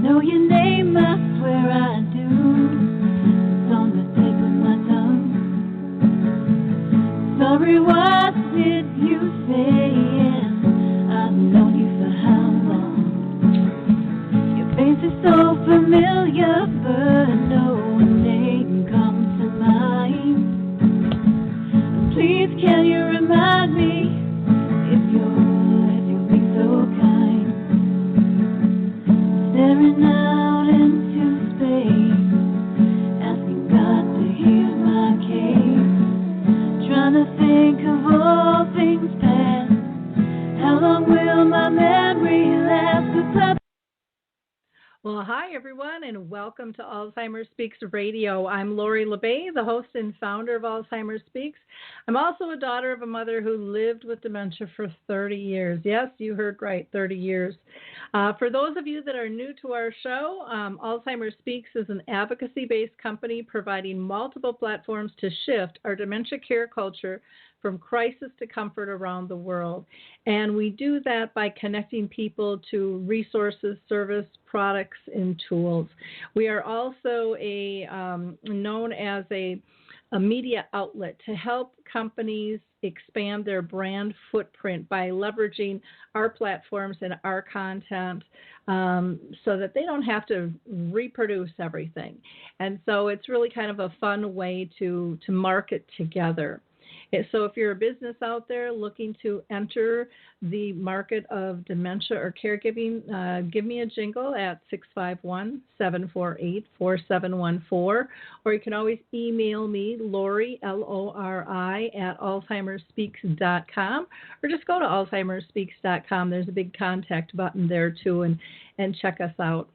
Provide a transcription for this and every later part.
know your name, I swear I do. It's on the tip of my tongue. Sorry, what did you say? I've known you for how long? Your face is so familiar, but no name comes to mind. Please, can you remind me if you'll be so kind? Staring out into space, asking God to hear my case. Trying to think of all things past. How long will my memory last? Well, hi, everyone, and welcome to Alzheimer's Speaks Radio. I'm Lori LeBay, the host and founder of Alzheimer's Speaks. I'm also a daughter of a mother who lived with dementia for 30 years. Yes, you heard right, 30 years. For those of you that are new to our show, Alzheimer's Speaks is an advocacy-based company providing multiple platforms to shift our dementia care culture from crisis to comfort around the world. And we do that by connecting people to resources, service, products, and tools. We are also known as a media outlet to help companies expand their brand footprint by leveraging our platforms and our content so that they don't have to reproduce everything. And so it's really kind of a fun way to market together. So if you're a business out there looking to enter the market of dementia or caregiving, give me a jingle at 651-748-4714, or you can always email me, Lori, Lori, at alzheimersspeaks.com, or just go to alzheimersspeaks.com. There's a big contact button there, too, and check us out.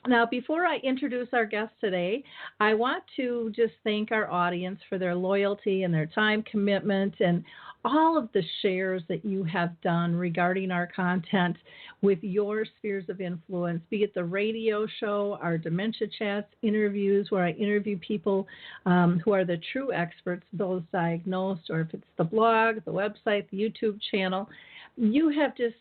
Now, before I introduce our guest today, I want to just thank our audience for their loyalty and their time commitment and all of the shares that you have done regarding our content with your spheres of influence, be it the radio show, our dementia chats, interviews where I interview people who are the true experts, those diagnosed, or if it's the blog, the website, the YouTube channel. You have just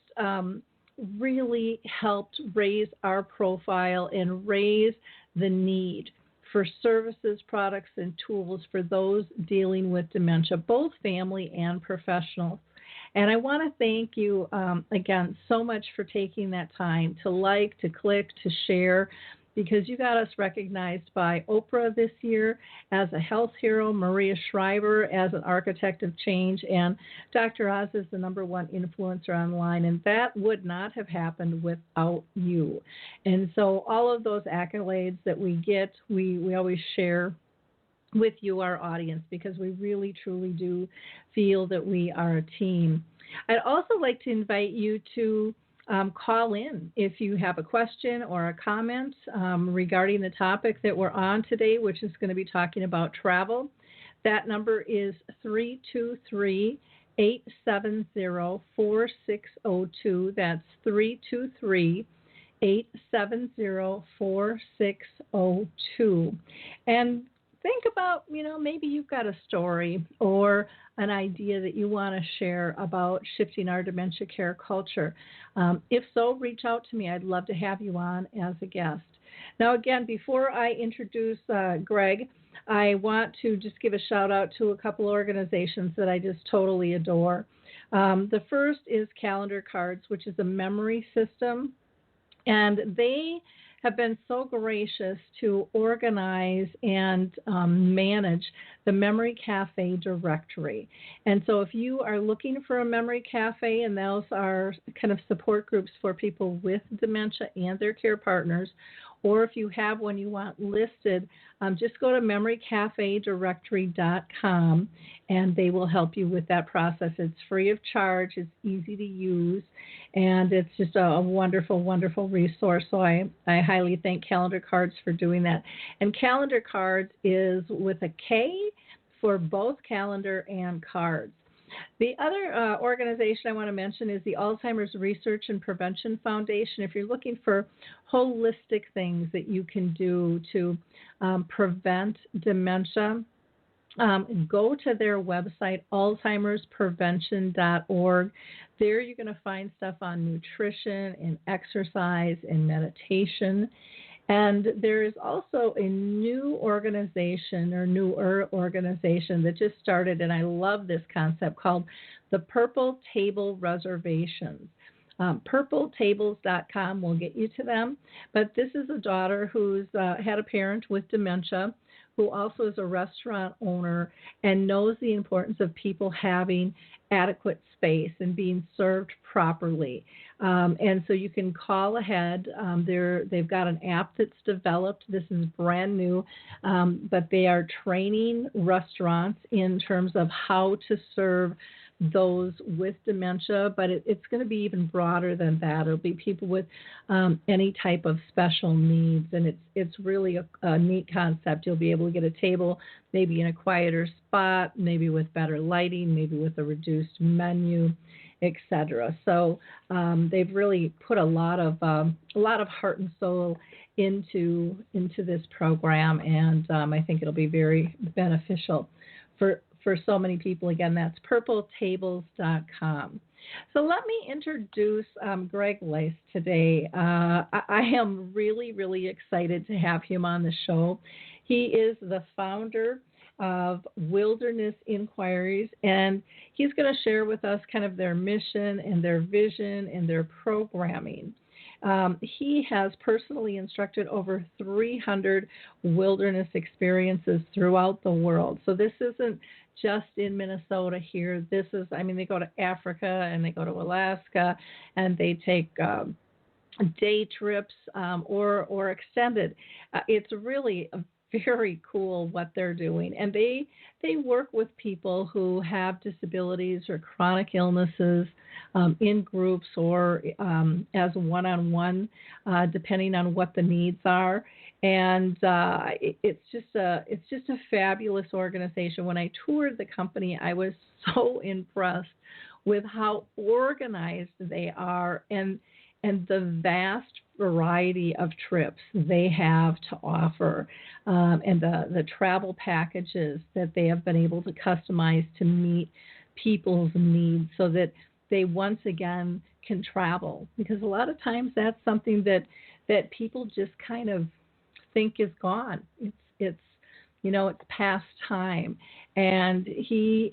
really helped raise our profile and raise the need for services, products, and tools for those dealing with dementia, both family and professional. And I want to thank you again so much for taking that time to like, to click, to share, because you got us recognized by Oprah this year as a health hero, Maria Shriver as an architect of change, and Dr. Oz is the #1 influencer online, and that would not have happened without you. And so all of those accolades that we get, we always share with you, our audience, because we really, truly do feel that we are a team. I'd also like to invite you to call in if you have a question or a comment regarding the topic that we're on today, which is going to be talking about travel. That number is 323-870-4602. That's 323-870-4602. And think about, maybe you've got a story or an idea that you want to share about shifting our dementia care culture. If so, reach out to me. I'd love to have you on as a guest. Now, again, before I introduce Greg, I want to just give a shout out to a couple organizations that I just totally adore. The first is Calendar Cards, which is a memory system, and they have been so gracious to organize and manage the Memory Cafe directory. And so if you are looking for a Memory Cafe, and those are kind of support groups for people with dementia and their care partners, or if you have one you want listed, just go to memorycafedirectory.com, and they will help you with that process. It's free of charge. It's easy to use, and it's just a wonderful, wonderful resource. So I highly thank Calendar Cards for doing that. And Calendar Cards is with a K for both calendar and cards. The other organization I want to mention is the Alzheimer's Research and Prevention Foundation. If you're looking for holistic things that you can do to prevent dementia, go to their website, alzheimersprevention.org. There you're going to find stuff on nutrition and exercise and meditation. And there is also a new organization or newer organization that just started, and I love this concept, called the Purple Table Reservations. Purpletables.com will get you to them. But this is a daughter who's had a parent with dementia who also is a restaurant owner and knows the importance of people having adequate space and being served properly. And so you can call ahead. They've got an app that's developed. This is brand new, but they are training restaurants in terms of how to serve those with dementia, but it's going to be even broader than that. It'll be people with any type of special needs, and it's really a neat concept. You'll be able to get a table maybe in a quieter spot, maybe with better lighting, maybe with a reduced menu, etc. So they've really put a lot of heart and soul into this program, and I think it'll be very beneficial for so many people. Again, that's purpletables.com. So let me introduce Greg Lais today. I am really, really excited to have him on the show. He is the founder of Wilderness Inquiries, and he's going to share with us kind of their mission and their vision and their programming. He has personally instructed over 300 wilderness experiences throughout the world. So this isn't just in Minnesota here. This is, they go to Africa and they go to Alaska and they take day trips or extended. It's really very cool what they're doing. And they work with people who have disabilities or chronic illnesses in groups or as one-on-one, depending on what the needs are. And it's just a fabulous organization. When I toured the company, I was so impressed with how organized they are and the vast variety of trips they have to offer, and the travel packages that they have been able to customize to meet people's needs so that they once again can travel. Because a lot of times that's something that people just kind of think is gone. It's past time. And he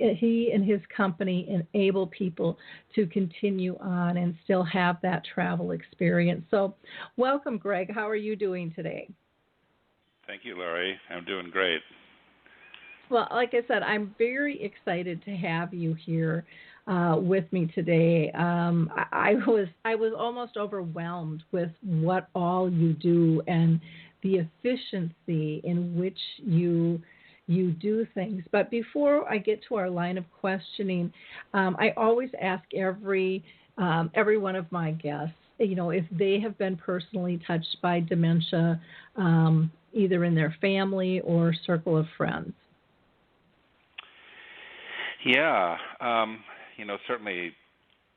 and his company enable people to continue on and still have that travel experience. So welcome, Greg. How are you doing today? Thank you, Laurie. I'm doing great. Well, like I said, I'm very excited to have you here with me today. I was almost overwhelmed with what all you do and the efficiency in which you do things. But before I get to our line of questioning, I always ask every one of my guests, if they have been personally touched by dementia, either in their family or circle of friends. Yeah, certainly.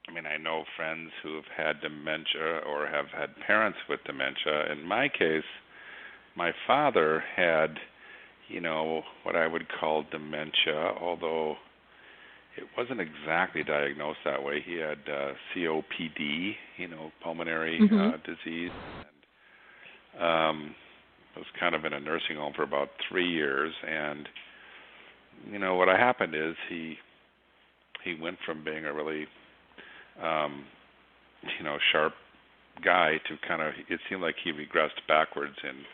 I know friends who have had dementia or have had parents with dementia. In my case, my father had, what I would call dementia, although it wasn't exactly diagnosed that way. He had COPD, pulmonary disease, and was kind of in a nursing home for about 3 years. And, what happened is he went from being a really, sharp guy to kind of, it seemed like he regressed backwards in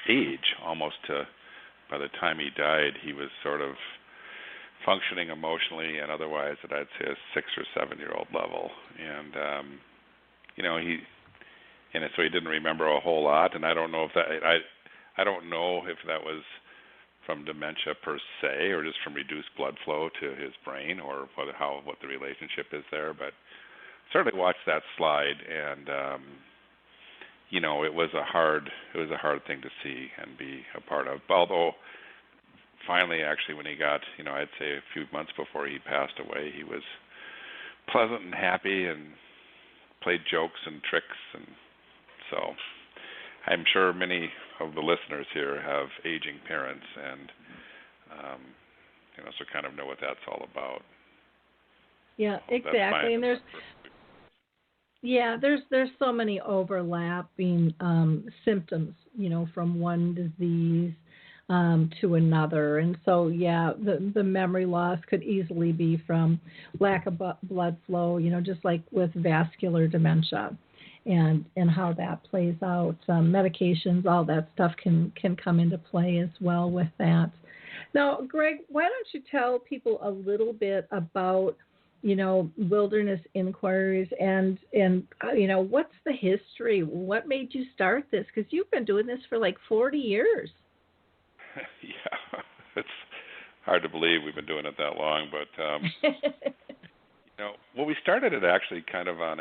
age, almost to, by the time he died, he was sort of functioning emotionally and otherwise at, I'd say, a 6 or 7 year old level. And, so he didn't remember a whole lot. And I don't know if I don't know if that was from dementia per se or just from reduced blood flow to his brain or what the relationship is there. But certainly watched that slide, and it was a hard thing to see and be a part of. Although finally, actually, when he got, I'd say a few months before he passed away, he was pleasant and happy and played jokes and tricks. And so I'm sure many of the listeners here have aging parents, and so kind of know what that's all about. Yeah, exactly. And there's so many overlapping symptoms, from one disease to another. And so, the memory loss could easily be from lack of blood flow, just like with vascular dementia and how that plays out. Medications, all that stuff can come into play as well with that. Now, Greg, why don't you tell people a little bit about wilderness inquiries and what's the history? What made you start this? Because you've been doing this for like 40 years. Yeah, it's hard to believe we've been doing it that long, but well, we started it actually kind of on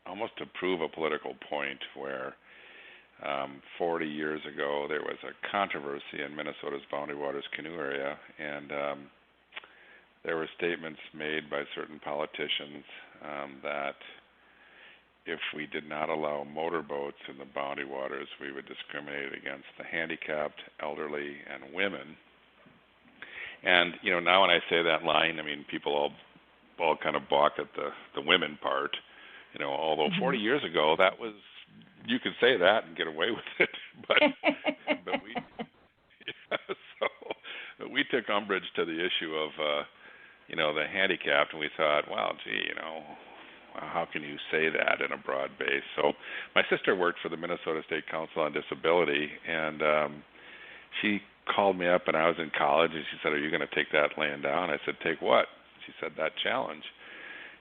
almost to prove a political point where 40 years ago there was a controversy in Minnesota's Boundary Waters canoe area, and there were statements made by certain politicians that if we did not allow motorboats in the Boundary Waters, we would discriminate against the handicapped, elderly, and women. And now when I say that line, I mean people all kind of balk at the women part. Although 40 years ago that was, you could say that and get away with it, but we took umbrage to the issue of the handicapped, and we thought, well, gee, how can you say that in a broad base? So my sister worked for the Minnesota State Council on Disability, and she called me up, and I was in college, and she said, are you going to take that land down? I said, take what? She said, that challenge.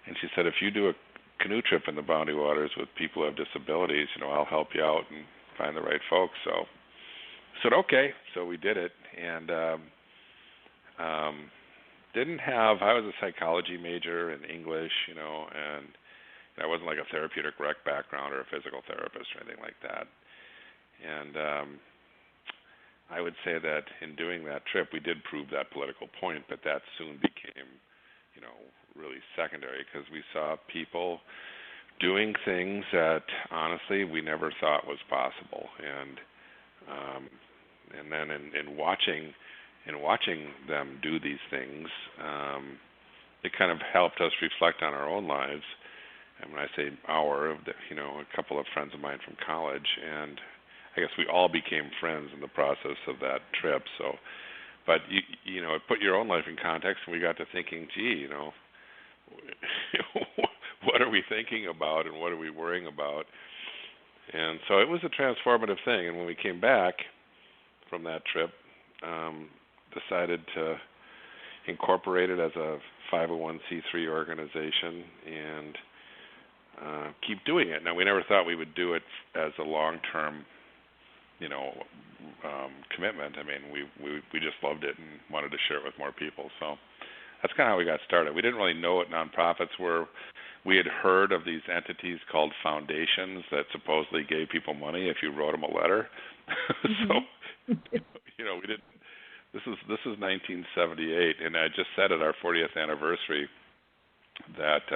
And she said, if you do a canoe trip in the Boundary Waters with people who have disabilities, I'll help you out and find the right folks. So I said, okay. So we did it, and I was a psychology major in English, and I wasn't like a therapeutic rec background or a physical therapist or anything like that. And I would say that in doing that trip, we did prove that political point, but that soon became, really secondary because we saw people doing things that honestly we never thought was possible. And then in watching them do these things, it kind of helped us reflect on our own lives. And when I say a couple of friends of mine from college, and I guess we all became friends in the process of that trip. So, but it put your own life in context, and we got to thinking, gee, what are we thinking about, and what are we worrying about? And so it was a transformative thing. And when we came back from that trip, decided to incorporate it as a 501c3 organization and keep doing it. Now, we never thought we would do it as a long-term, commitment. I mean, we just loved it and wanted to share it with more people. So that's kind of how we got started. We didn't really know what nonprofits were. We had heard of these entities called foundations that supposedly gave people money if you wrote them a letter. So, we didn't. This is 1978, and I just said at our 40th anniversary that,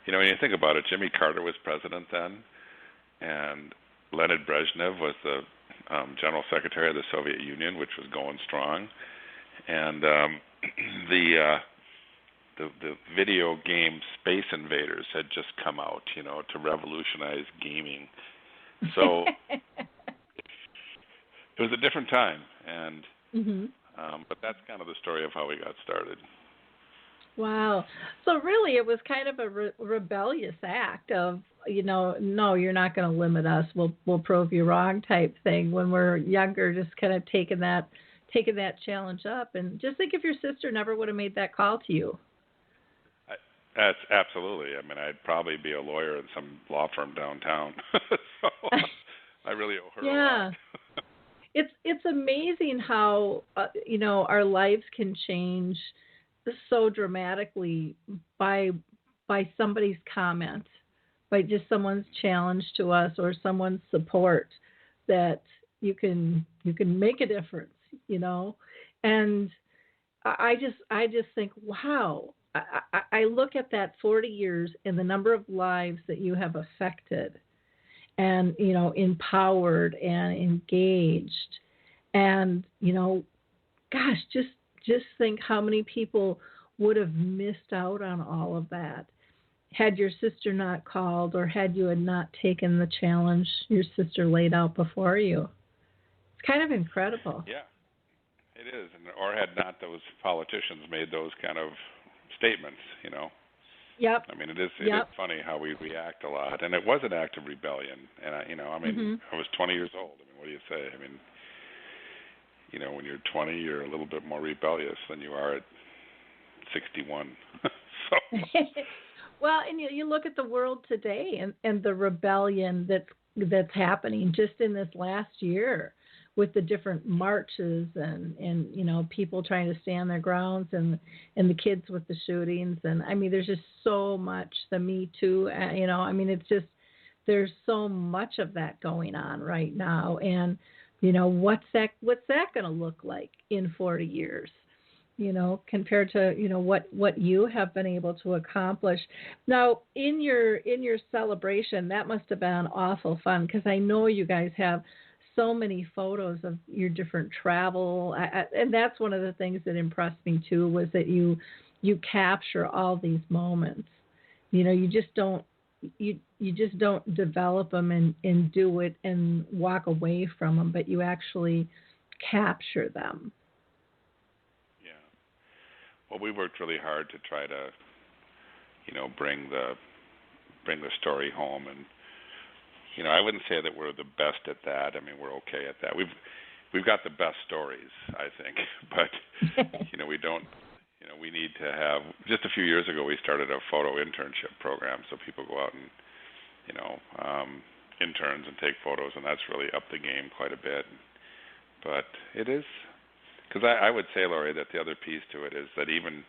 when you think about it, Jimmy Carter was president then, and Leonid Brezhnev was the General Secretary of the Soviet Union, which was going strong, and the video game Space Invaders had just come out, to revolutionize gaming. So it was a different time, and but that's kind of the story of how we got started. Wow. So really it was kind of a rebellious act of, no, you're not going to limit us. We'll prove you wrong type thing when we're younger, just kind of taking that challenge up. And just think if your sister never would have made that call to you. That's absolutely. I mean, I'd probably be a lawyer in some law firm downtown. So I really owe her a lot. It's amazing how our lives can change so dramatically by somebody's comment, by just someone's challenge to us or someone's support, that you can make a difference, And I just think, wow. I look at that 40 years and the number of lives that you have affected and, empowered and engaged. And, gosh, just think how many people would have missed out on all of that had your sister not called, or had you had not taken the challenge your sister laid out before you. It's kind of incredible. Yeah, it is. Or had not those politicians made those kind of statements, Yep. I mean, it is funny how we react a lot, and it was an act of rebellion. And I was 20 years old. I mean, what do you say? I mean, when you're 20, you're a little bit more rebellious than you are at 61. So. Well, and you look at the world today, and the rebellion that's happening just in this last year, with the different marches and people trying to stand their grounds, and the kids with the shootings, and I mean there's just so much, the Me Too, I mean it's just, there's so much of that going on right now, and what's that going to look like in 40 years, compared to what you have been able to accomplish. Now in your celebration, that must have been awful fun, because I know you guys have so many photos of your different travel, and that's one of the things that impressed me too, was that you capture all these moments. You just don't develop them and do it and walk away from them, but you actually capture them. Yeah. Well, we worked really hard to try to bring the story home, and I wouldn't say that we're the best at that. I mean, we're okay at that. We've got the best stories, I think, but we don't. We need to have. Just a few years ago, we started a photo internship program, so people go out and interns and take photos, and that's really upped the game quite a bit. But it is, because I would say, Lori, that the other piece to it is that even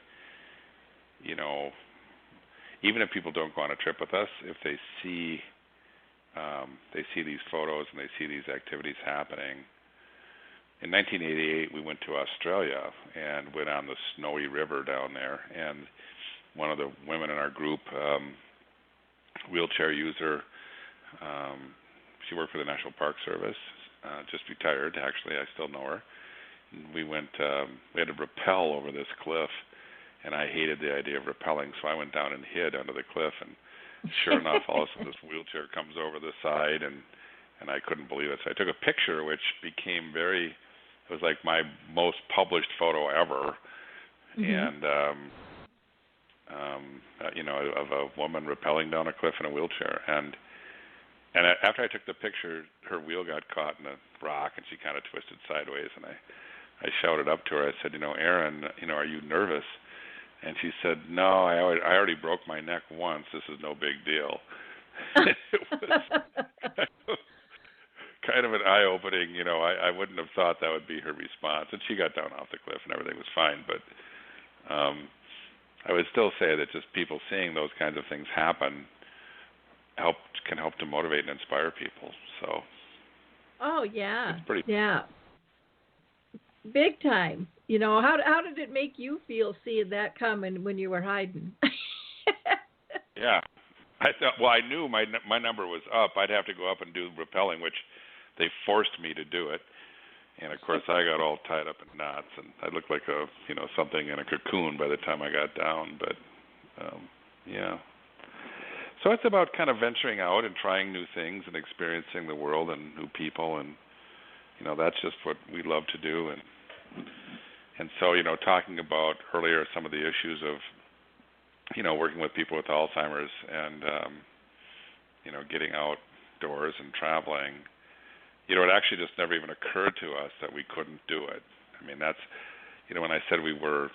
if people don't go on a trip with us, if they see these photos and they see these activities happening. In 1988, we went to Australia and went on the snowy river down there. And one of the women in our group, wheelchair user, she worked for the National Park Service, just retired. Actually, I still know her. And we went. We had to rappel over this cliff, and I hated the idea of rappelling, so I went down and hid under the cliff. And sure enough, all of a sudden this wheelchair comes over the side, and I couldn't believe it. So I took a picture, which became it was like my most published photo ever, and of a woman rappelling down a cliff in a wheelchair. And after I took the picture, her wheel got caught in a rock, and she kind of twisted sideways. And I shouted up to her. I said, Erin, are you nervous? And she said, no, I already broke my neck once. This is no big deal. It was kind of an eye-opening, I wouldn't have thought that would be her response. And she got down off the cliff and everything was fine. But I would still say that just people seeing those kinds of things happen can help to motivate and inspire people. So. Oh, yeah. It's pretty. Yeah. Big time. How did it make you feel seeing that coming when you were hiding? Yeah, I thought. Well, I knew my number was up. I'd have to go up and do rappelling, which they forced me to do it. And of course, I got all tied up in knots, and I looked like something in a cocoon by the time I got down. But yeah. So it's about kind of venturing out and trying new things and experiencing the world and new people, and that's just what we love to do. And so, talking about earlier some of the issues of, working with people with Alzheimer's and, getting outdoors and traveling, it actually just never even occurred to us that we couldn't do it. I mean, that's, when I said we weren't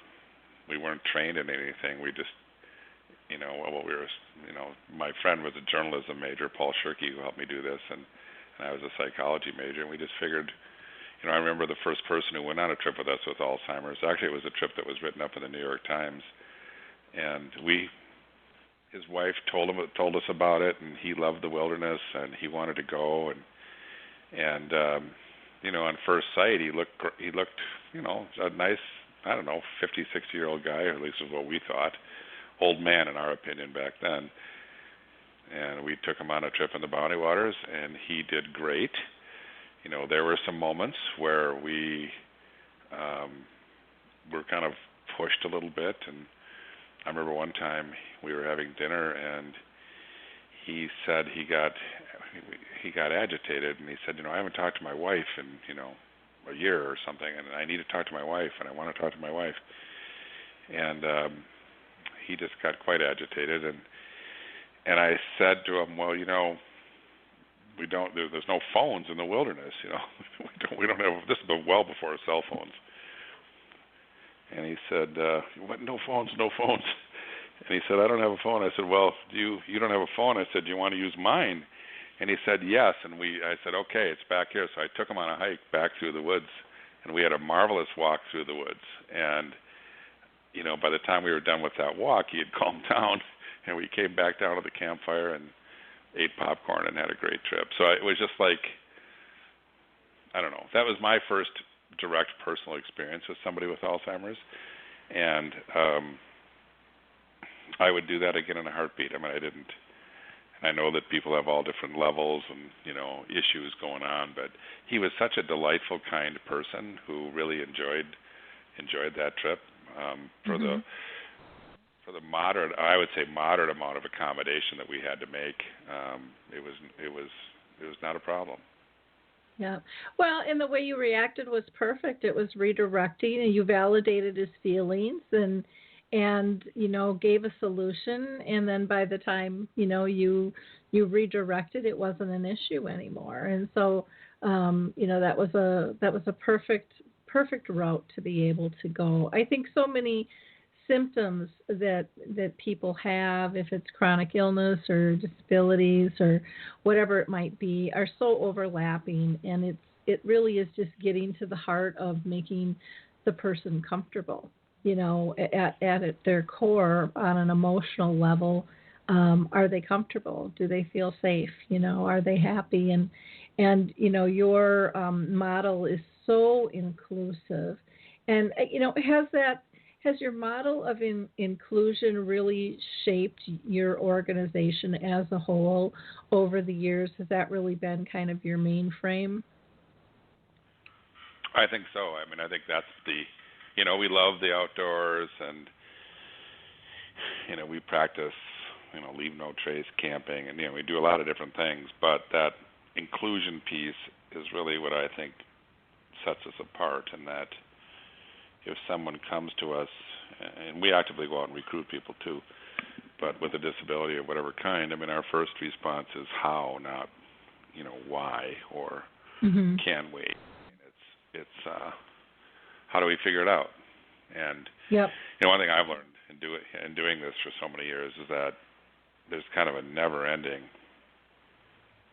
trained in anything, we just, my friend was a journalism major, Paul Shirky, who helped me do this, and I was a psychology major, and we just figured, I remember the first person who went on a trip with us with Alzheimer's. Actually, it was a trip that was written up in the New York Times, and his wife told us about it, and he loved the wilderness, and he wanted to go, and on first sight, he looked, a nice, 50, 60-year-old guy, or at least is what we thought, old man in our opinion back then, and we took him on a trip in the Bounty Waters, and he did great. There were some moments where we were kind of pushed a little bit. And I remember one time we were having dinner, and he said he got agitated, and he said, I haven't talked to my wife in a year or something, and I need to talk to my wife, and I want to talk to my wife. And he just got quite agitated, and I said to him, well, we don't. There's no phones in the wilderness. We don't have. This is well before cell phones. And he said, "What? No phones? No phones?" And he said, "I don't have a phone." I said, "Well, you don't have a phone?" I said, "Do you want to use mine?" And he said, "Yes." And I said, "Okay, it's back here." So I took him on a hike back through the woods, and we had a marvelous walk through the woods. And by the time we were done with that walk, he had calmed down, and we came back down to the campfire and ate popcorn and had a great trip. So it was just like, I don't know. That was my first direct personal experience with somebody with Alzheimer's, and I would do that again in a heartbeat. I mean, I didn't. I know that people have all different levels and issues going on, but he was such a delightful, kind person who really enjoyed that trip. For the moderate, I would say moderate amount of accommodation that we had to make, it was not a problem. Yeah. Well, and the way you reacted was perfect. It was redirecting, and you validated his feelings and gave a solution. And then by the time you redirected, it wasn't an issue anymore. And so that was a perfect route to be able to go. I think so many symptoms that people have, if it's chronic illness or disabilities or whatever it might be, are so overlapping, and it really is just getting to the heart of making the person comfortable. At their core, on an emotional level, are they comfortable? Do they feel safe? Are they happy? And your model is so inclusive, and has your model of inclusion really shaped your organization as a whole over the years? Has that really been kind of your mainframe? I think so. I mean, I think that's we love the outdoors, and we practice, leave no trace camping, and we do a lot of different things. But that inclusion piece is really what I think sets us apart, and that if someone comes to us, and we actively go out and recruit people too, but with a disability of whatever kind, I mean, our first response is how, not, why or can we. It's how do we figure it out? And one thing I've learned in doing this for so many years is that there's kind of a never-ending.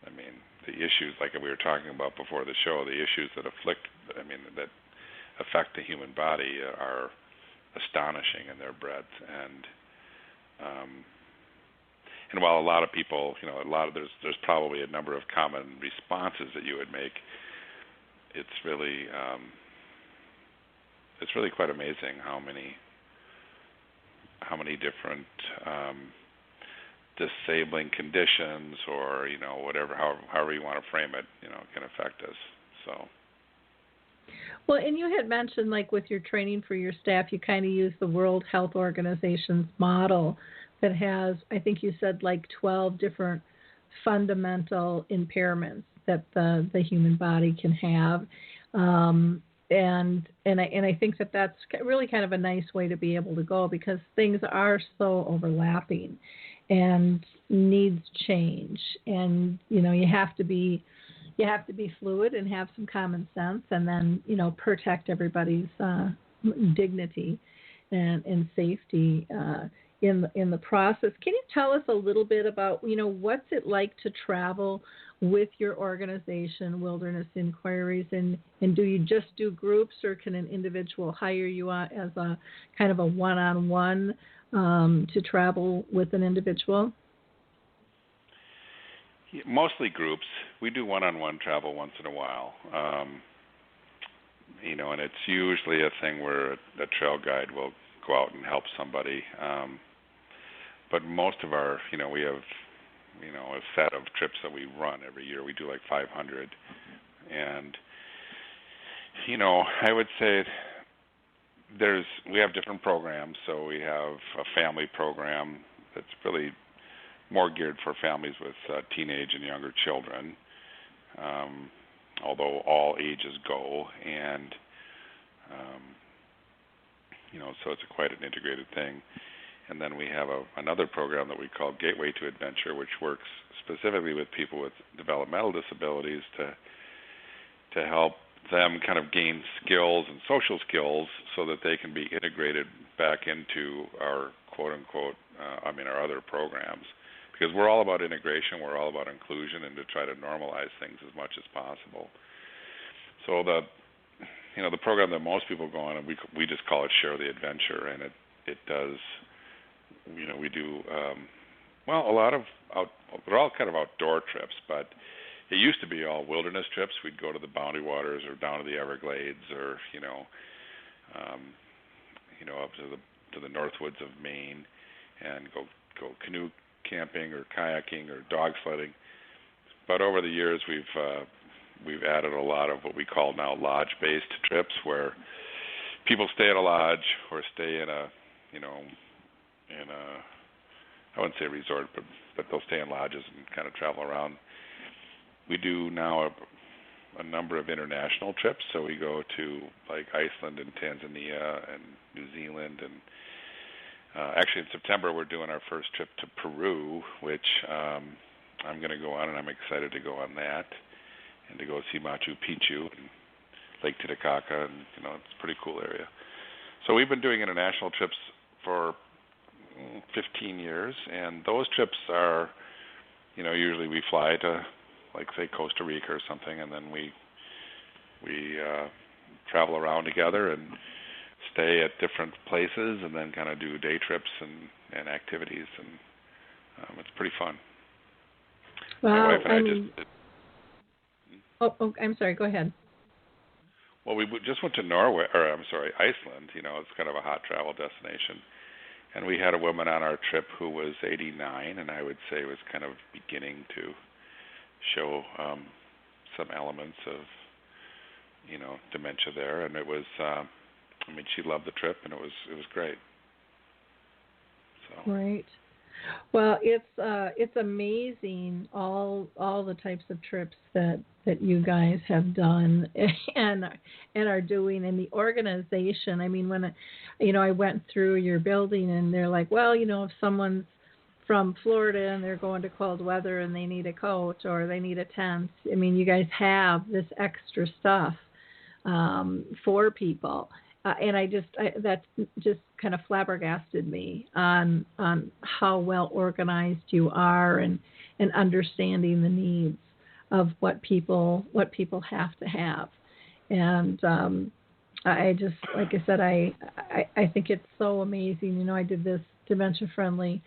I mean, the issues like we were talking about before the show, the issues that that affect the human body are astonishing in their breadth, and while a lot of people, there's probably a number of common responses that you would make. It's really quite amazing how many different disabling conditions, or whatever, however you want to frame it, can affect us. So. Well, and you had mentioned, like, with your training for your staff, you kind of use the World Health Organization's model that has, I think you said, like 12 different fundamental impairments that the human body can have. And I think that's really kind of a nice way to be able to go, because things are so overlapping and needs change, and you have to be fluid and have some common sense, and then protect everybody's dignity and safety in the process. Can you tell us a little bit about what's it like to travel with your organization, Wilderness Inquiries, and do you just do groups, or can an individual hire you as a kind of a one-on-one to travel with an individual? Mostly groups. We do one-on-one travel once in a while, and it's usually a thing where a trail guide will go out and help somebody. But most of our, we have, a set of trips that we run every year. We do like 500, and I would say we have different programs. So we have a family program that's really more geared for families with teenage and younger children, although all ages go, and so it's quite an integrated thing. And then we have another program that we call Gateway to Adventure, which works specifically with people with developmental disabilities to help them kind of gain skills and social skills so that they can be integrated back into our quote-unquote, our other programs. Because we're all about integration, we're all about inclusion, and to try to normalize things as much as possible. So the program that most people go on, and we just call it Share the Adventure, and it does, we do, a lot of, they're all kind of outdoor trips, but it used to be all wilderness trips. We'd go to the Boundary Waters or down to the Everglades or, up to the Northwoods of Maine and go canoe camping or kayaking or dog sledding. But over the years, we've added a lot of what we call now lodge-based trips, where people stay at a lodge or stay in a I wouldn't say resort, but they'll stay in lodges and kind of travel around. We do now a number of international trips, so we go to like Iceland and Tanzania and New Zealand, and actually in September we're doing our first trip to Peru, which I'm going to go on, and I'm excited to go on that, and to go see Machu Picchu and Lake Titicaca, and it's a pretty cool area. So we've been doing international trips for 15 years, and those trips are, usually we fly to, like, say, Costa Rica or something, and then we travel around together and stay at different places, and then kind of do day trips and activities, and it's pretty fun. Well, my wife and I just. Oh, I'm sorry. Go ahead. Well, we just went to Iceland. It's kind of a hot travel destination. And we had a woman on our trip who was 89, and I would say was kind of beginning to show some elements of, dementia there. And it was, she loved the trip, and it was great. So. Right. Well, it's amazing all the types of trips that you guys have done and are doing, and the organization. I mean, when I went through your building, and they're like, well, if someone's from Florida and they're going to cold weather and they need a coat or they need a tent, I mean, you guys have this extra stuff for people. And that just kind of flabbergasted me on how well organized you are and understanding the needs of what people have to have. And I just, like I said, I think it's so amazing. I did this dementia-friendly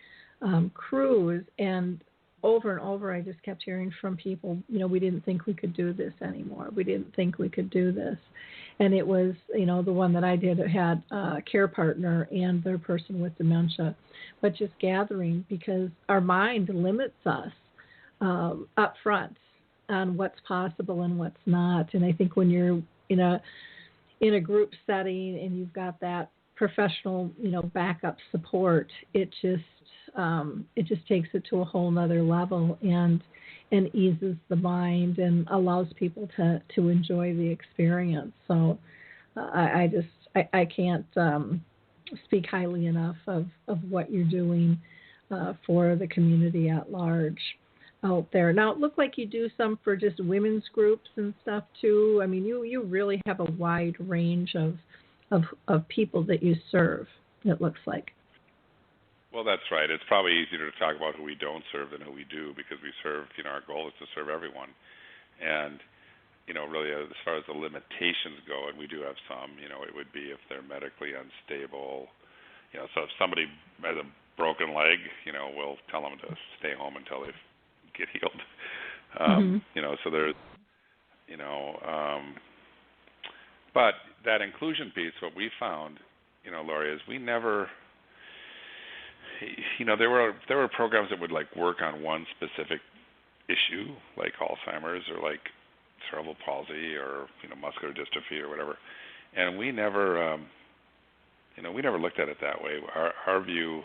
cruise, and over I just kept hearing from people, we didn't think we could do this anymore. We didn't think we could do this. And it was, the one that I did, it had a care partner and their person with dementia, but just gathering, because our mind limits us up front on what's possible and what's not. And I think when you're in a group setting and you've got that professional, backup support, it just takes it to a whole nother level and eases the mind and allows people to enjoy the experience. So I can't speak highly enough of what you're doing for the community at large out there. Now, it looked like you do some for just women's groups and stuff too. I mean, you really have a wide range of people that you serve, it looks like. Well, that's right. It's probably easier to talk about who we don't serve than who we do, because we serve, our goal is to serve everyone. And, really as far as the limitations go, and we do have some, it would be if they're medically unstable. So if somebody has a broken leg, we'll tell them to stay home until they get healed. So there's, but that inclusion piece, what we found, Lori, is we never, there were programs that would like work on one specific issue, like Alzheimer's or like cerebral palsy or muscular dystrophy or whatever, and we never we never looked at it that way. Our view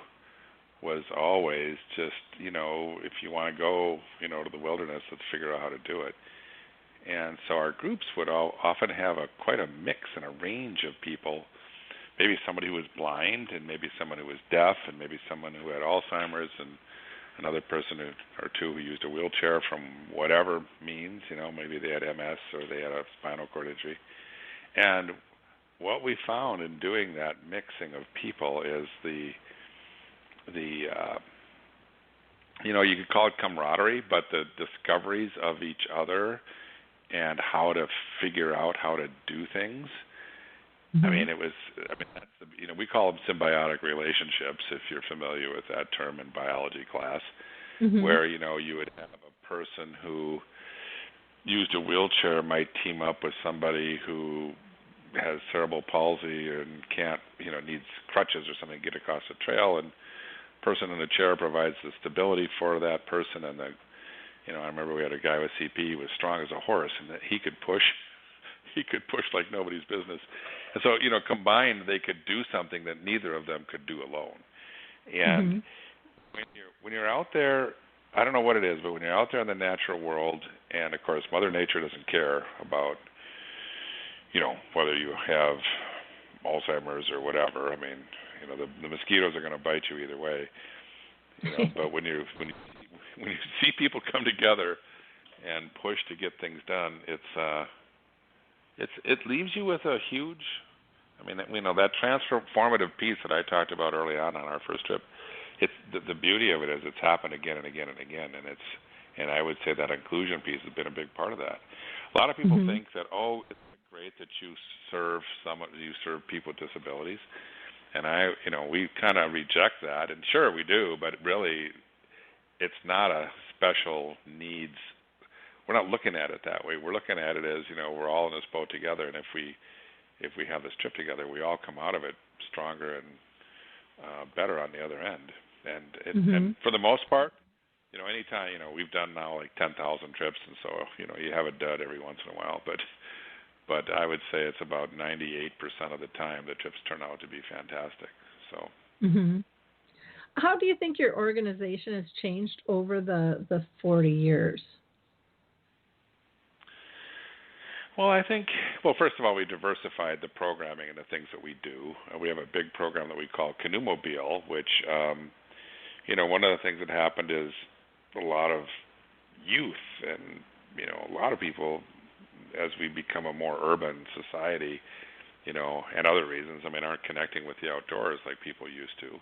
was always just, if you want to go, to the wilderness, let's figure out how to do it. And so our groups would often have quite a mix and a range of people. Maybe somebody who was blind, and maybe someone who was deaf, and maybe someone who had Alzheimer's, and another person or two who used a wheelchair from whatever means. Maybe they had MS or they had a spinal cord injury. And what we found in doing that mixing of people is you could call it camaraderie, but the discoveries of each other and how to figure out how to do things. Mm-hmm. That's we call them symbiotic relationships, if you're familiar with that term in biology class, mm-hmm. where, you would have a person who used a wheelchair might team up with somebody who has cerebral palsy and can't, needs crutches or something to get across the trail, and the person in the chair provides the stability for that person. And I remember we had a guy with CP who was strong as a horse, and that he could push like nobody's business. And so, combined, they could do something that neither of them could do alone. And when you're out there, I don't know what it is, but when you're out there in the natural world, and of course, Mother Nature doesn't care about, whether you have Alzheimer's or whatever. The mosquitoes are going to bite you either way. But when you see people come together and push to get things done, it leaves you with a huge, that transformative piece that I talked about early on our first trip. It's the beauty of it is it's happened again and again and again, and I would say that inclusion piece has been a big part of that. A lot of people think that it's great that you serve people with disabilities, and we kind of reject that, and sure we do, but really it's not a special needs. We're not looking at it that way. We're looking at it as, we're all in this boat together, and if we have this trip together, we all come out of it stronger and better on the other end. And for the most part, anytime, we've done now like 10,000 trips, and so, you have a dud every once in a while, but I would say it's about 98% of the time the trips turn out to be fantastic. So. Mm-hmm. How do you think your organization has changed over the 40 years? Well, I think, first of all, we diversified the programming and the things that we do. We have a big program that we call Canoemobile, which, one of the things that happened is a lot of youth and, a lot of people, as we become a more urban society, and other reasons, aren't connecting with the outdoors like people used to.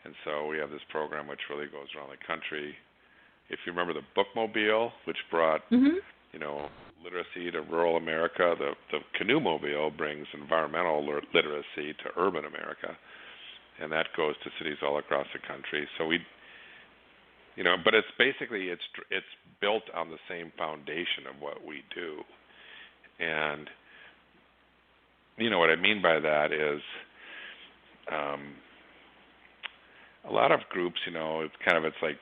And so we have this program which really goes around the country. If you remember the Bookmobile, which brought, literacy to rural America, the Canoemobile brings environmental literacy to urban America, and that goes to cities all across the country. So but it's basically it's built on the same foundation of what we do, and what I mean by that is, a lot of groups, it's like,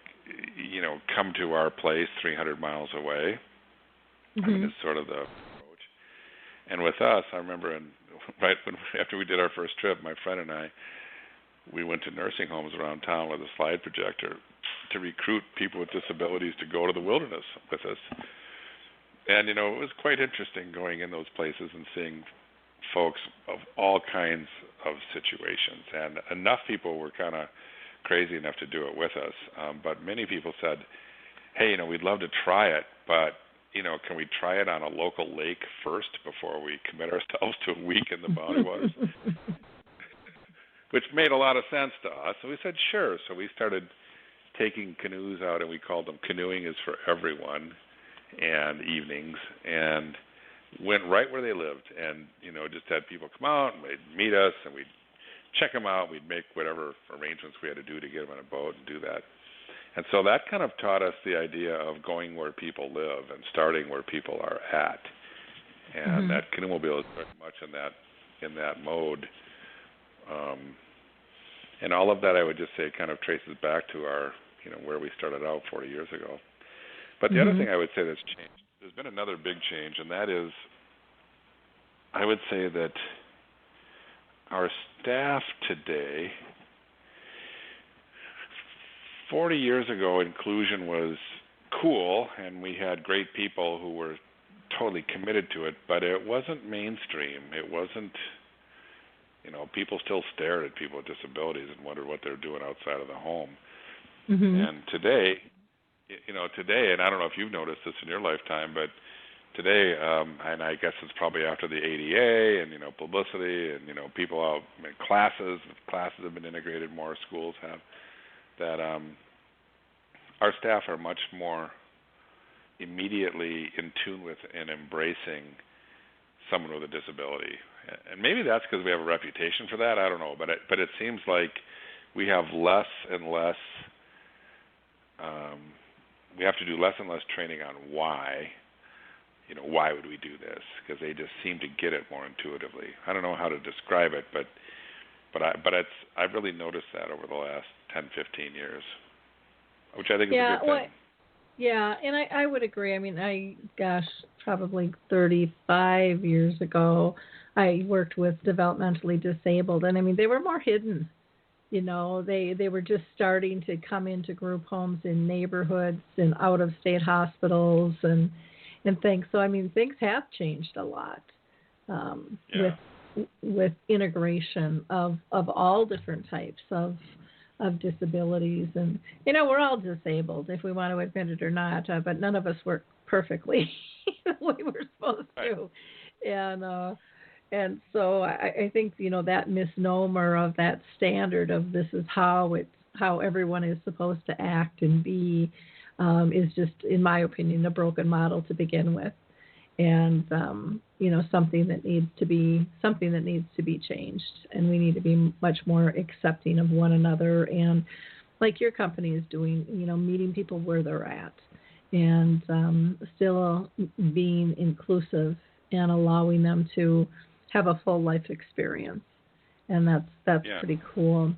come to our place 300 miles away. It's sort of the approach. And with us, I remember after we did our first trip, my friend and I, we went to nursing homes around town with a slide projector to recruit people with disabilities to go to the wilderness with us. And, it was quite interesting going in those places and seeing folks of all kinds of situations. And enough people were kind of crazy enough to do it with us. But many people said, hey, we'd love to try it, but can we try it on a local lake first before we commit ourselves to a week in the Boundary Waters? Which made a lot of sense to us. So we said, sure. So we started taking canoes out, and we called them Canoeing is for Everyone, and evenings, and went right where they lived. And, just had people come out, and they'd meet us, and we'd check them out. We'd make whatever arrangements we had to do to get them on a boat and do that. And so that kind of taught us the idea of going where people live and starting where people are at. And that Canoemobile is very much in that mode. And all of that, I would just say, kind of traces back to our, where we started out 40 years ago. But the other thing I would say that's changed, there's been another big change, and that is, I would say that our staff today, 40 years ago, inclusion was cool, and we had great people who were totally committed to it, but it wasn't mainstream. It wasn't, people still stared at people with disabilities and wondered what they're doing outside of the home. Mm-hmm. And today, and I don't know if you've noticed this in your lifetime, but today, and I guess it's probably after the ADA and, publicity and, people out in classes have been integrated more, schools have, that our staff are much more immediately in tune with and embracing someone with a disability. And maybe that's because we have a reputation for that, I don't know, but it seems like we have less and less, we have to do less and less training on why. Why would we do this? Because they just seem to get it more intuitively. I don't know how to describe it, but I've really noticed that over the last 10, 15 years, which I think is a good thing. Yeah, and I would agree. I mean, probably 35 years ago, I worked with developmentally disabled, and I mean, they were more hidden. They were just starting to come into group homes in neighborhoods and out-of-state hospitals and things. So I mean, things have changed a lot with integration of all different types of disabilities, and we're all disabled if we want to admit it or not, but none of us work perfectly the way we're supposed to, and so I think that misnomer of that standard of this is how everyone is supposed to act and be is just, in my opinion, a broken model to begin with, and something that needs to be changed, and we need to be much more accepting of one another, and like your company is doing, meeting people where they're at, and still being inclusive and allowing them to have a full life experience, and that's pretty cool.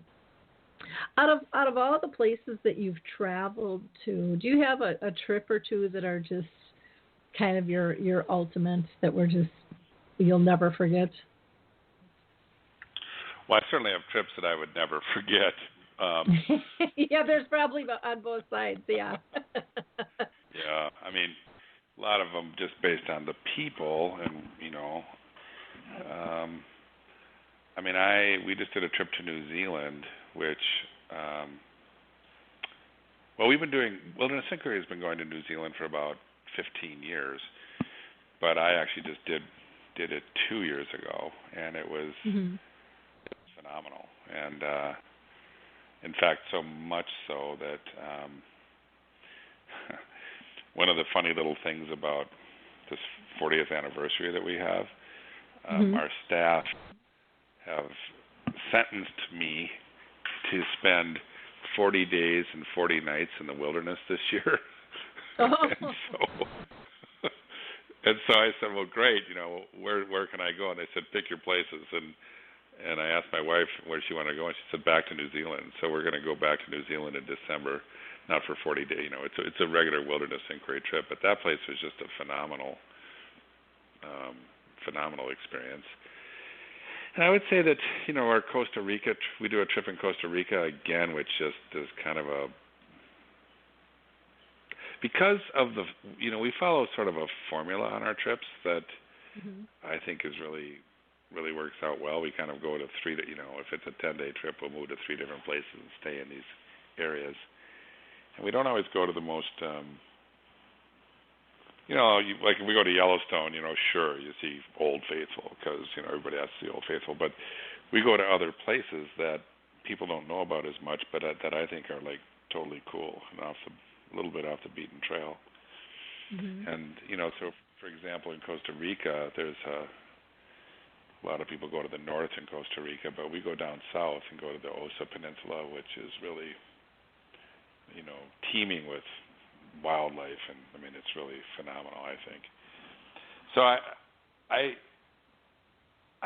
Out of all the places that you've traveled to, do you have a trip or two that are just kind of your ultimate, that you'll never forget? Well, I certainly have trips that I would never forget. Yeah, there's probably on both sides, yeah. Yeah, I mean, a lot of them just based on the people, and we just did a trip to New Zealand, which, we've been doing, Wilderness Inquiry has been going to New Zealand for about 15 years, but I actually just did it 2 years ago, and it was phenomenal. And in fact, so much so that one of the funny little things about this 40th anniversary that we have, our staff have sentenced me to spend 40 days and 40 nights in the wilderness this year. And so I said, well, great, where can I go? And they said, pick your places. And I asked my wife where she wanted to go, and she said, back to New Zealand. So we're going to go back to New Zealand in December, not for 40 days. It's a regular Wilderness Inquiry trip, but that place was just a phenomenal experience. And I would say that, our Costa Rica, we do a trip in Costa Rica again, which just is kind of because of we follow sort of a formula on our trips that I think is really works out well. We kind of go to if it's a 10-day trip, we'll move to 3 different places and stay in these areas. And we don't always go to the most, like if we go to Yellowstone, sure, you see Old Faithful because, everybody has to see Old Faithful. But we go to other places that people don't know about as much, but that I think are like totally cool and a little bit off the beaten trail. And, so for example, in Costa Rica, there's a lot of people go to the north in Costa Rica, but we go down south and go to the Osa Peninsula, which is really, teeming with wildlife, and I mean it's really phenomenal, I think. So I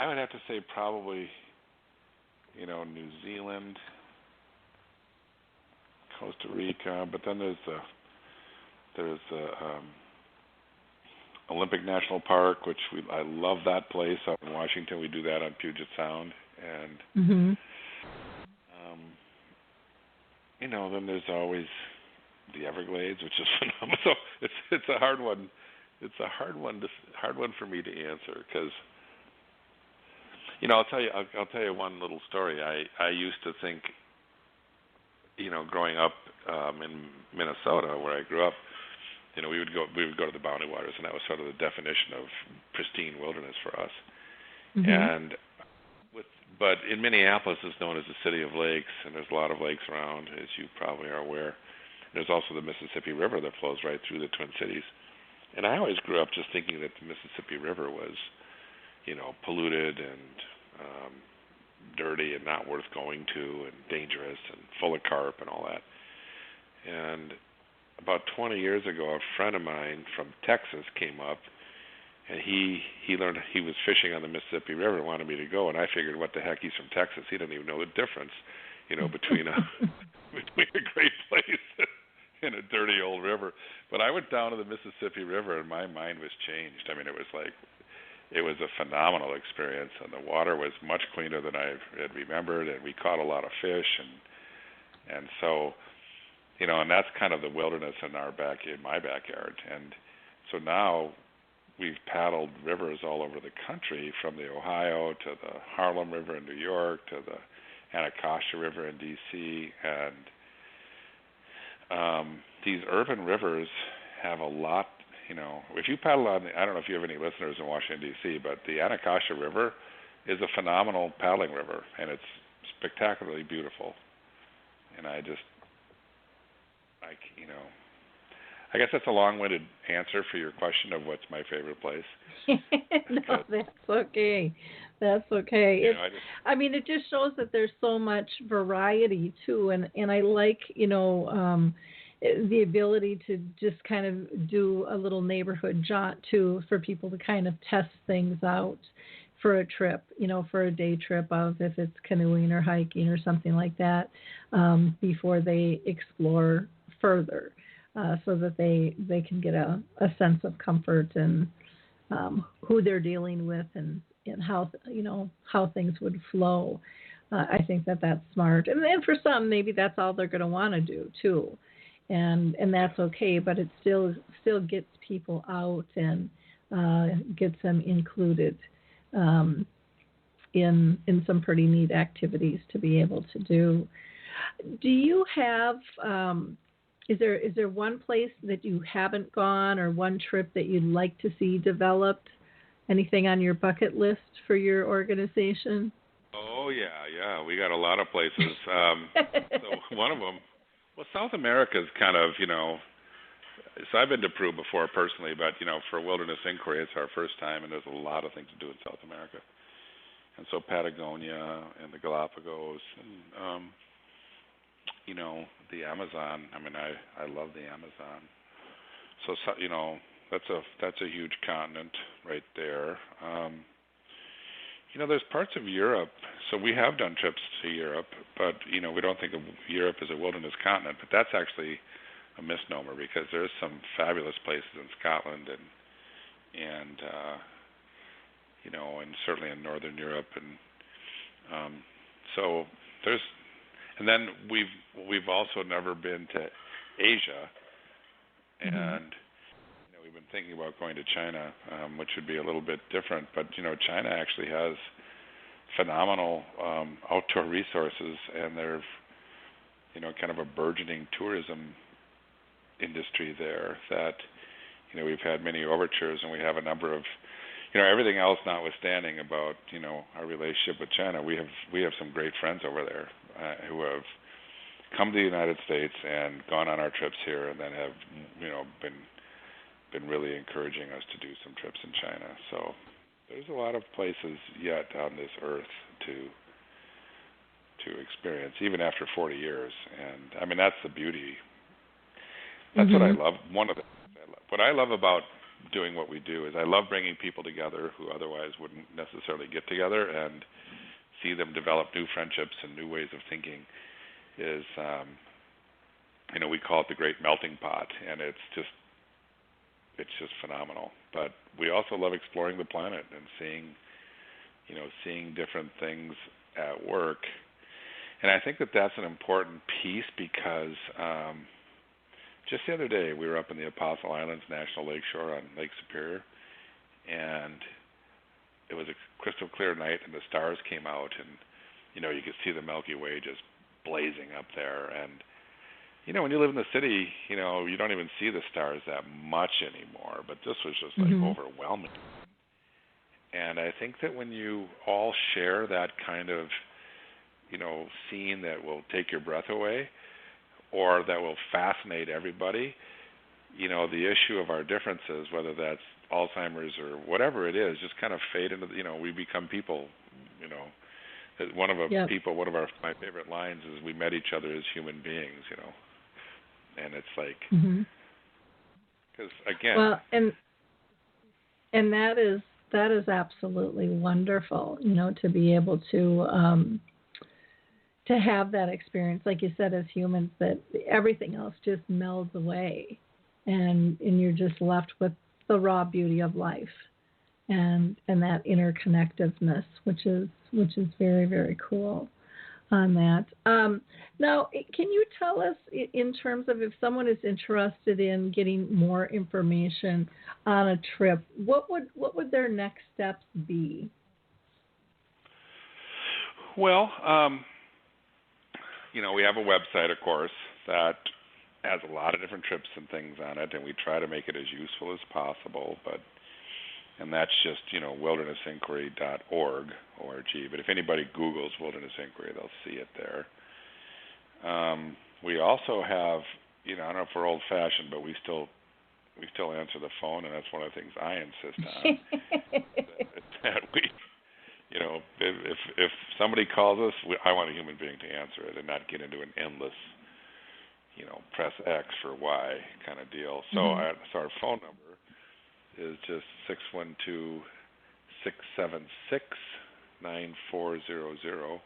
would have to say probably New Zealand, Costa Rica, but then there's the Olympic National Park, which I love that place up in Washington. We do that on Puget Sound, And Mm-hmm. then there's always the Everglades, which is phenomenal. So it's a hard one. It's a hard one for me to answer because I'll tell you one little story. I used to think, growing up in Minnesota where I grew up, we would go to the Boundary Waters, and that was sort of the definition of pristine wilderness for us. Mm-hmm. But in Minneapolis, it's known as the city of lakes, and there's a lot of lakes around, as you probably are aware. There's also the Mississippi River that flows right through the Twin Cities. And I always grew up just thinking that the Mississippi River was, polluted and dirty and not worth going to and dangerous and full of carp and all that. And about 20 years ago, a friend of mine from Texas came up, and he learned he was fishing on the Mississippi River and wanted me to go. And I figured, what the heck, he's from Texas. He didn't even know the difference, between a great place and a dirty old river. But I went down to the Mississippi River, and my mind was changed. I mean, it was a phenomenal experience, and the water was much cleaner than I had remembered, and we caught a lot of fish, and so, and that's kind of the wilderness in my backyard. And so now we've paddled rivers all over the country, from the Ohio to the Harlem River in New York to the Anacostia River in D.C., and these urban rivers have a lot. If you paddle on, I don't know if you have any listeners in Washington, D.C., but the Anacostia River is a phenomenal paddling river, and it's spectacularly beautiful. And I guess that's a long-winded answer for your question of what's my favorite place. No, that's okay. That's okay. It just shows that there's so much variety too, and I like the ability to just kind of do a little neighborhood jaunt too, for people to kind of test things out for a trip, for a day trip of, if it's canoeing or hiking or something like that, before they explore further. So that they can get a sense of comfort and who they're dealing with and how things would flow. I think that's smart. And then for some, maybe that's all they're going to want to do too, and that's okay. But it still gets people out and gets them included in some pretty neat activities to be able to do. Do you have Is there one place that you haven't gone, or one trip that you'd like to see developed? Anything on your bucket list for your organization? Oh, yeah. We got a lot of places. So one of them, South America is kind of, so I've been to Peru before personally, but, for Wilderness Inquiry, it's our first time, and there's a lot of things to do in South America. And so Patagonia and the Galapagos and, the Amazon. I mean, I love the Amazon. So that's a huge continent right there. There's parts of Europe. So we have done trips to Europe, but we don't think of Europe as a wilderness continent. But that's actually a misnomer, because there's some fabulous places in Scotland and and certainly in Northern Europe, and so there's. And then we've also never been to Asia, and we've been thinking about going to China, which would be a little bit different. But China actually has phenomenal outdoor resources, and there's kind of a burgeoning tourism industry there that we've had many overtures, and we have a number of everything else notwithstanding about our relationship with China, we have some great friends over there who have come to the United States and gone on our trips here, and then have been really encouraging us to do some trips in China. So there's a lot of places yet on this earth to experience, even after 40 years. And I mean, that's the beauty. That's what I love. One of the things I love. What I love about doing what we do is I love bringing people together who otherwise wouldn't necessarily get together, and see them develop new friendships and new ways of thinking. Is we call it the great melting pot, and it's just phenomenal. But we also love exploring the planet and seeing different things at work. And I think that that's an important piece because just the other day we were up in the Apostle Islands National Lakeshore on Lake Superior, and it was a crystal clear night, and the stars came out, and you could see the Milky Way just blazing up there. And when you live in the city, you don't even see the stars that much anymore, but this was just like overwhelming. And I think that when you all share that kind of scene that will take your breath away, or that will fascinate everybody, the issue of our differences, whether that's Alzheimer's or whatever it is, just kind of fade into, we become people, One of my favorite lines is, we met each other as human beings, and it's like, because again. Well, and that is absolutely wonderful, to be able to have that experience, like you said, as humans, that everything else just melds away, and you're just left with the raw beauty of life, and that interconnectedness, which is very, very cool on that. Now, can you tell us, in terms of if someone is interested in getting more information on a trip, what would their next steps be? Well, we have a website, of course, that has a lot of different trips and things on it, and we try to make it as useful as possible. And that's just, wildernessinquiry.org, O-R-G. But if anybody Googles Wilderness Inquiry, they'll see it there. We also have, I don't know if we're old-fashioned, but we still answer the phone, and that's one of the things I insist on. that we, if somebody calls us, I want a human being to answer it and not get into an endless, press X for Y kind of deal. So our phone number is just 612-676-9400,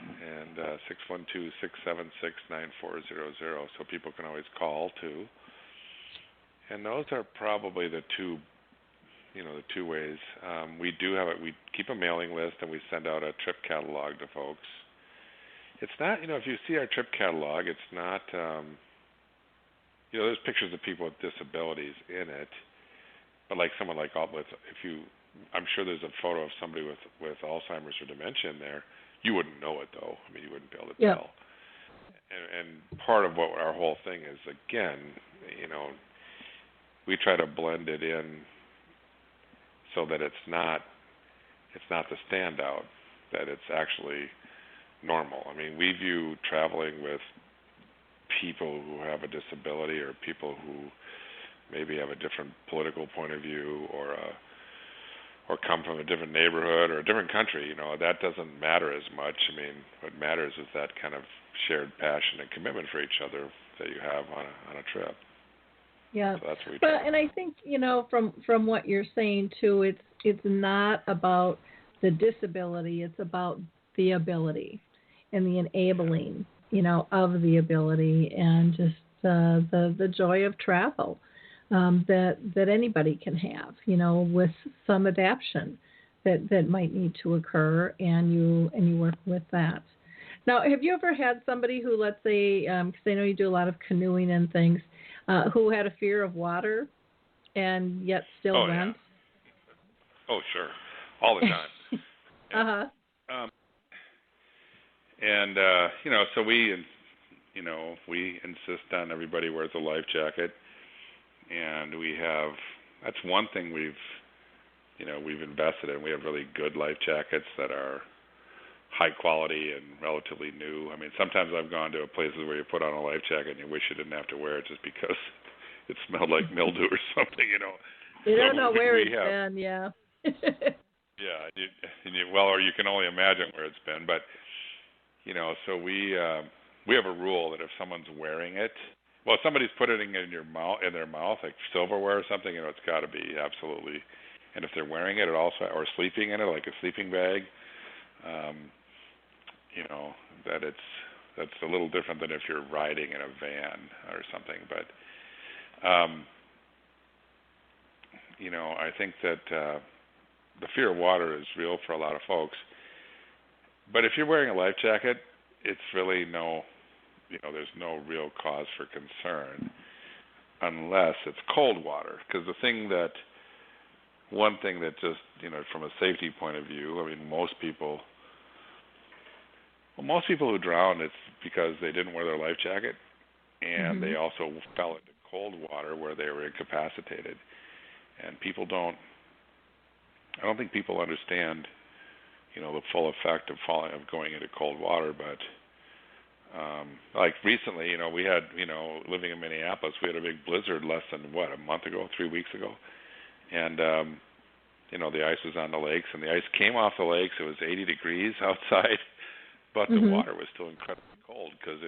and 612-676-9400, so people can always call too. And those are probably the two ways. We keep a mailing list, and we send out a trip catalog to folks. It's not, if you see our trip catalog, it's not, there's pictures of people with disabilities in it, but like someone I'm sure there's a photo of somebody with Alzheimer's or dementia in there. You wouldn't know it, though. I mean, you wouldn't be able to tell. And part of what our whole thing is, again, we try to blend it in so that it's not the standout, that it's actually normal. I mean, we view traveling with people who have a disability, or people who maybe have a different political point of view, or come from a different neighborhood or a different country, that doesn't matter as much. I mean, what matters is that kind of shared passion and commitment for each other that you have on a trip. Yeah. So that's what we try. And I think, from what you're saying too, it's not about the disability, it's about the ability and the enabling, of the ability, and just the joy of travel. That anybody can have, with some adaptation that might need to occur, and you work with that. Now, have you ever had somebody who, let's say, because I know you do a lot of canoeing and things, who had a fear of water and yet still went? Yeah. Oh, sure, all the time. So we insist on everybody wears a life jacket. And that's one thing we've invested in. We have really good life jackets that are high quality and relatively new. I mean, sometimes I've gone to places where you put on a life jacket and you wish you didn't have to wear it just because it smelled like mildew or something, You don't know where it's been, yeah. Yeah, or you can only imagine where it's been. But, so we have a rule that if someone's wearing it, well, if somebody's putting it in their mouth, like silverware or something, it's got to be absolutely. And if they're wearing it, also, or sleeping in it, like a sleeping bag, that's a little different than if you're riding in a van or something. But, I think that the fear of water is real for a lot of folks. But if you're wearing a life jacket, it's really there's no real cause for concern unless it's cold water. Because one thing that just, from a safety point of view, I mean, most people who drown, it's because they didn't wear their life jacket, and they also fell into cold water where they were incapacitated. And I don't think people understand, the full effect of going into cold water. But like recently, we had, living in Minneapolis, we had a big blizzard less than a month ago, 3 weeks ago, and the ice was on the lakes, and the ice came off the lakes. It was 80 degrees outside, but the water was still incredibly cold because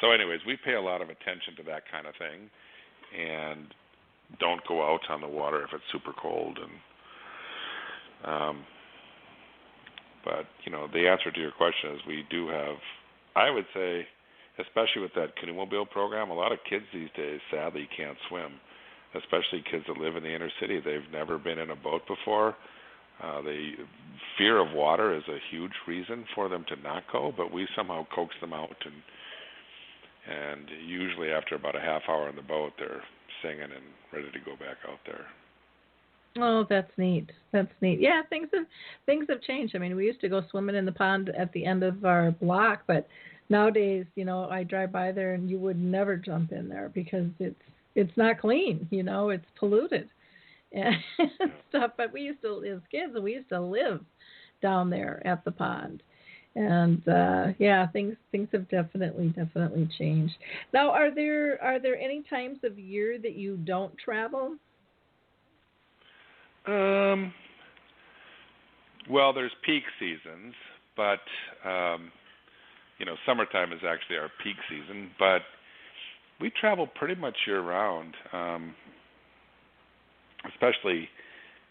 so anyways, we pay a lot of attention to that kind of thing, and don't go out on the water if it's super cold. And but the answer to your question is we do have, I would say, especially with that canoe-mobile program, a lot of kids these days sadly can't swim, especially kids that live in the inner city. They've never been in a boat before. The fear of water is a huge reason for them to not go, but we somehow coax them out, and usually after about a half hour on the boat, they're singing and ready to go back out there. Oh, that's neat. That's neat. Yeah, things have changed. I mean, we used to go swimming in the pond at the end of our block, but nowadays, I drive by there and you would never jump in there because it's not clean. It's polluted and stuff. But we used to, as kids, we used to live down there at the pond. And things have definitely changed. Now, are there any times of year that you don't travel? Well, there's peak seasons, but summertime is actually our peak season. But we travel pretty much year round, especially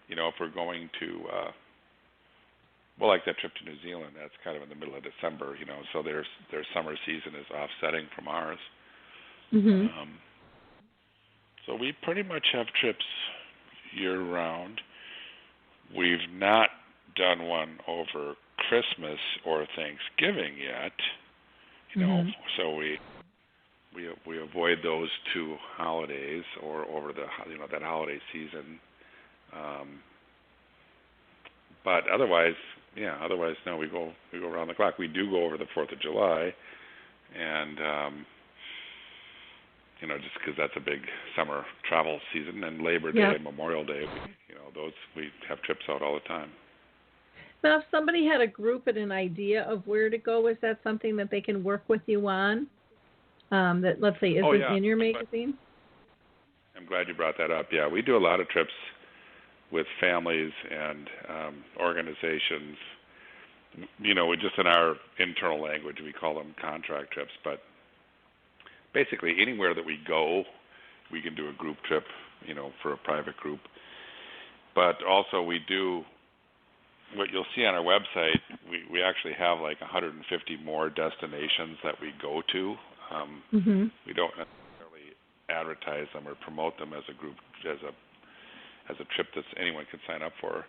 if we're going to. Like that trip to New Zealand, that's kind of in the middle of December, so their summer season is offsetting from ours. So we pretty much have trips year-round. We've not done one over Christmas or Thanksgiving yet, so we avoid those two holidays or over the that holiday season. But otherwise, no, we go around the clock. We do go over the 4th of July, and just because that's a big summer travel season, and Labor Day, Memorial Day, we have trips out all the time. Now, if somebody had a group and an idea of where to go, is that something that they can work with you on? That, let's say, isn't in your magazine? I'm glad you brought that up. Yeah, we do a lot of trips with families and organizations. Just in our internal language, we call them contract trips. But basically, anywhere that we go, we can do a group trip, for a private group. But also we do, what you'll see on our website, we actually have like 150 more destinations that we go to. We don't necessarily advertise them or promote them as a group, as a trip that anyone can sign up for.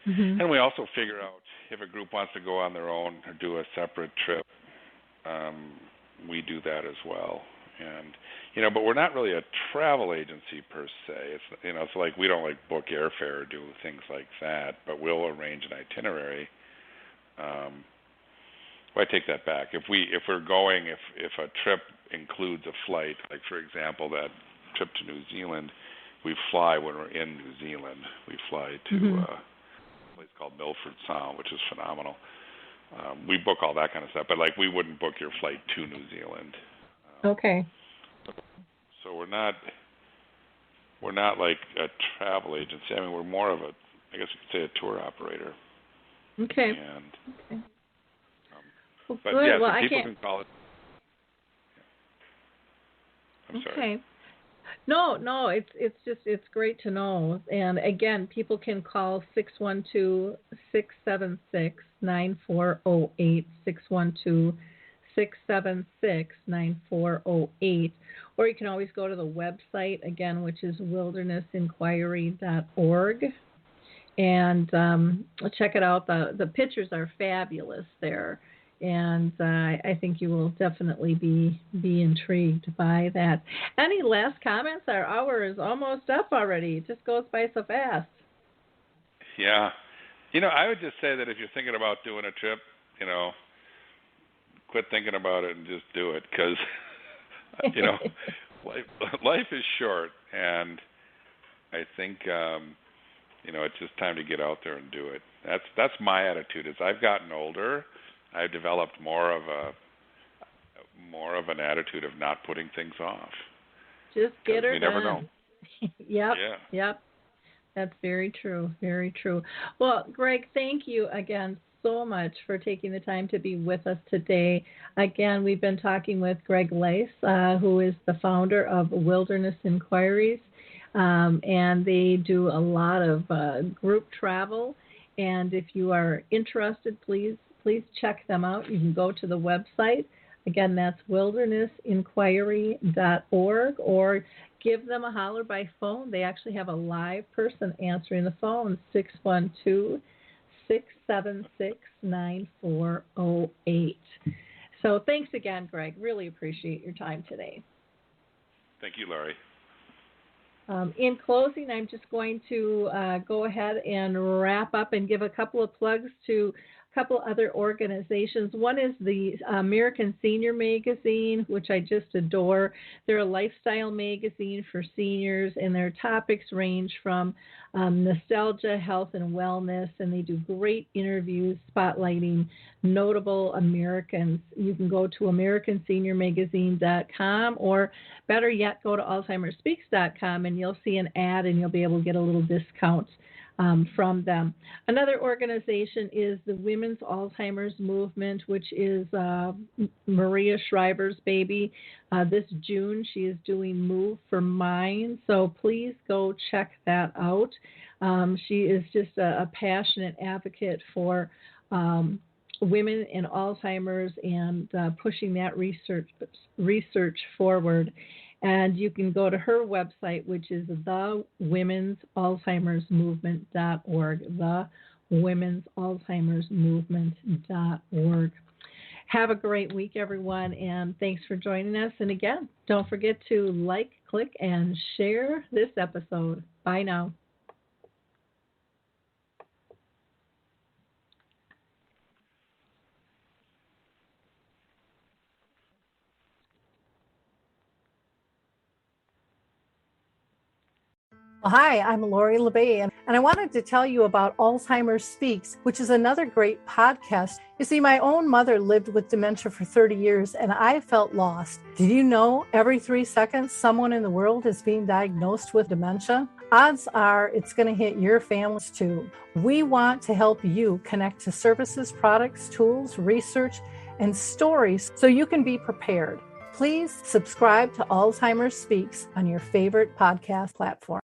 And we also figure out if a group wants to go on their own or do a separate trip, we do that as well. And but we're not really a travel agency per se. It's it's like we don't book airfare or do things like that, but we'll arrange an itinerary. I take that back. If a trip includes a flight, like for example that trip to New Zealand, we fly when we're in New Zealand. We fly to a place called Milford Sound, which is phenomenal. We book all that kind of stuff, but we wouldn't book your flight to New Zealand. Okay. So we're not like a travel agency. I mean, we're more of I guess you could say a tour operator. Okay. And, well, but good. yeah, well, so people I can't. can call it. I'm sorry. Okay. No, it's great to know. And again, people can call 612-676-9408, 612-676-9408, or you can always go to the website again, which is wildernessinquiry.org. And check it out. The pictures are fabulous there. And I think you will definitely be intrigued by that. Any last comments? Our hour is almost up already. It just goes by so fast. Yeah. I would just say that if you're thinking about doing a trip, quit thinking about it and just do it, because, life is short, and I think, it's just time to get out there and do it. That's my attitude. As I've gotten older, I've developed more of an attitude of not putting things off. Just get her done. You never know. Yep. Yeah. Yep. That's very true. Very true. Well, Greg, thank you again so much for taking the time to be with us today. Again, we've been talking with Greg Lais, who is the founder of Wilderness Inquiries, and they do a lot of group travel. And if you are interested, please check them out. You can go to the website. Again, that's wildernessinquiry.org, or give them a holler by phone. They actually have a live person answering the phone, 612-676-9408. So thanks again, Greg. Really appreciate your time today. Thank you, Laurie. In closing, I'm just going to go ahead and wrap up and give a couple of plugs to a couple other organizations. One is the American Senior Magazine, which I just adore. They're a lifestyle magazine for seniors, and their topics range from nostalgia, health, and wellness, and they do great interviews spotlighting notable Americans. You can go to AmericanSeniorMagazine.com, or better yet, go to AlzheimerSpeaks.com, and you'll see an ad, and you'll be able to get a little discount from them. Another organization is the Women's Alzheimer's Movement, which is Maria Shriver's baby. This June, she is doing Move for Mind, so please go check that out. She is just a passionate advocate for women and Alzheimer's, and pushing that research forward. And you can go to her website, which is thewomens'alzheimersmovement.org, thewomens'alzheimersmovement.org. Have a great week, everyone, and thanks for joining us. And again, don't forget to like, click, and share this episode. Bye now. Hi, I'm Lori LeBay, and I wanted to tell you about Alzheimer's Speaks, which is another great podcast. You see, my own mother lived with dementia for 30 years, and I felt lost. Did you know every 3 seconds someone in the world is being diagnosed with dementia? Odds are it's going to hit your families too. We want to help you connect to services, products, tools, research, and stories so you can be prepared. Please subscribe to Alzheimer's Speaks on your favorite podcast platform.